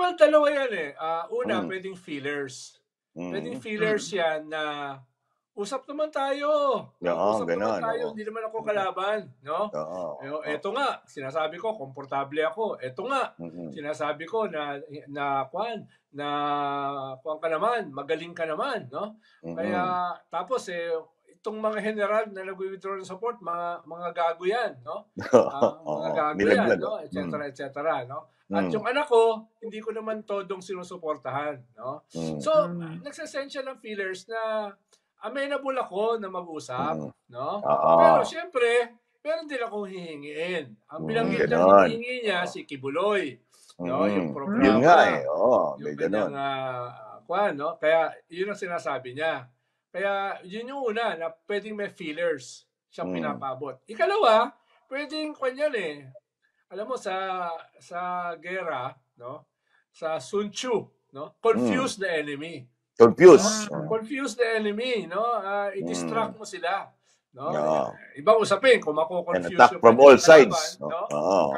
Well, dalawa yan eh. Una, Mm. pwedeng fillers. Pwedeng Mm. fillers yan na usap naman tayo. Oo, Usap naman gano'n, oo. tayo. Hindi naman ako kalaban. No? Oo, oo. Eto nga, sinasabi ko, komportable ako. Eto nga, Mm. sinasabi ko na kuwan ka naman, magaling ka naman. No? Mm. Kaya, tapos itong mga general na nag-withdraw ng support, mga gago yan. No? Mga Oo, gago yan. nilaglag. No? Et cetera, et cetera. No? At Mm. yung anak ko, hindi ko naman todong sinusuportahan. No? Mm. So, nagsasensya ng feelers na amenable ako na mag-usap. Mm. No? Oo. Pero syempre, meron din akong hihingiin. Ang binanggit niyang Ganon. hinihingi niya, si Kibuloy. No? Yung Yun programa. nga eh. Oo, may Yung kanyang ganon. no? Kaya yun ang sinasabi niya. Kaya yun yung una na pwedeng may feelers siyang pinapabot. Ikalawa, pwedeng kanyan eh. Alam mo sa gera, no? Sa Sun Tzu, no? Confuse the enemy. Confuse. No? Confuse the enemy, no? I-distract mo sila, no? Oo. Ibang usapin kung mako-confuse And attack from all sides. no? Oo.